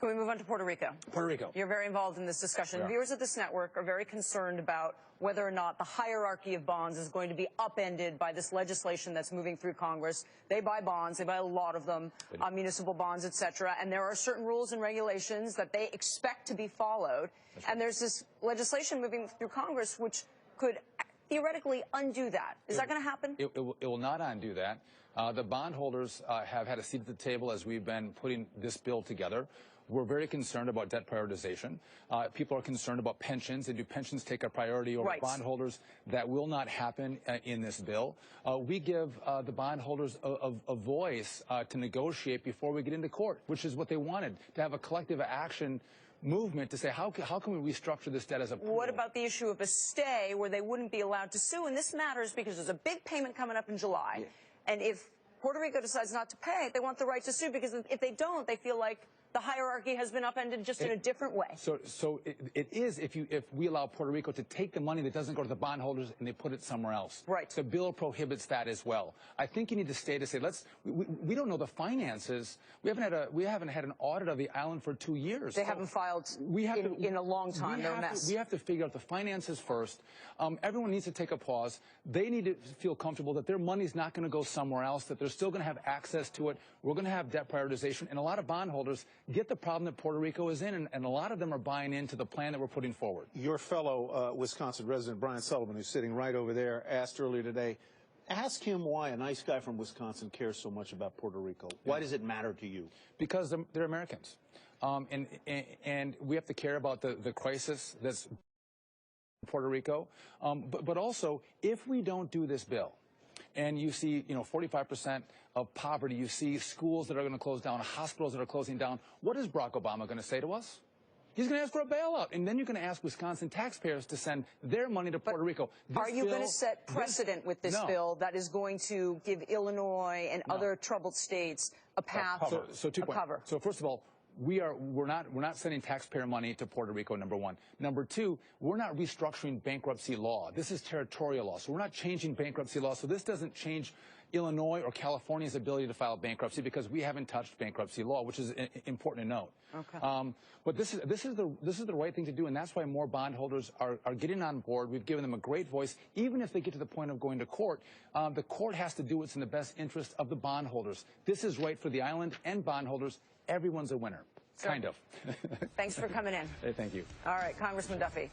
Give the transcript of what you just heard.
Can we move on to Puerto Rico? Puerto Rico. You're very involved in this discussion. Viewers of this network are very concerned about whether or not the hierarchy of bonds is going to be upended by this legislation that's moving through Congress. They buy bonds. They buy a lot of them, municipal bonds, et cetera. And there are certain rules and regulations that they expect to be followed. And there's this legislation moving through Congress which could theoretically undo that. Is that going to happen? It will not undo that. The bondholders have had a seat at the table as we've been putting this bill together. We're very concerned about debt prioritization. People are concerned about pensions, and do pensions take a priority over bondholders? That will not happen in this bill. We give the bondholders a voice to negotiate before we get into court, which is what they wanted, to have a collective action movement to say, how can we restructure this debt as a pool? What about the issue of a stay where they wouldn't be allowed to sue? And this matters because there's a big payment coming up in July. And if Puerto Rico decides not to pay, they want the right to sue, because if they don't, they feel like the hierarchy has been upended just in a different way. So it is if we allow Puerto Rico to take the money that doesn't go to the bondholders and they put it somewhere else. Right. The bill prohibits that as well. I think you need to stay to say, we don't know the finances. We haven't had an audit of the island for 2 years. They haven't filed in a long time. They're a mess. We have to figure out the finances first. Everyone needs to take a pause. They need to feel comfortable that their money's not going to go somewhere else, that they're still going to have access to it. We're going to have debt prioritization, and a lot of bondholders get the problem that Puerto Rico is in, and a lot of them are buying into the plan that we're putting forward. Your fellow Wisconsin resident, Brian Sullivan, who's sitting right over there, asked earlier today, ask him why a nice guy from Wisconsin cares so much about Puerto Rico. Why does it matter to you? Because they're Americans. And we have to care about the crisis that's in Puerto Rico. But also, if we don't do this bill, and you see, 45% of poverty, you see schools that are going to close down, hospitals that are closing down, what is Barack Obama going to say to us? He's going to ask for a bailout, and then you're going to ask Wisconsin taxpayers to send their money to Puerto Rico. Are you going to set precedent with this bill that is going to give Illinois and other troubled states a path, So 2 points. So first of all, we're not sending taxpayer money to Puerto Rico, number one. Number two, we're not restructuring bankruptcy law. This is territorial law, so we're not changing bankruptcy law. So this doesn't change Illinois or California's ability to file bankruptcy, because we haven't touched bankruptcy law, which is important to note. Okay. But this is the right thing to do, and that's why more bondholders are getting on board. We've given them a great voice. Even if they get to the point of going to court, the court has to do what's in the best interest of the bondholders. This is right for the island and bondholders. Everyone's a winner, kind of. Thanks for coming in. Hey, thank you. All right, Congressman Duffy.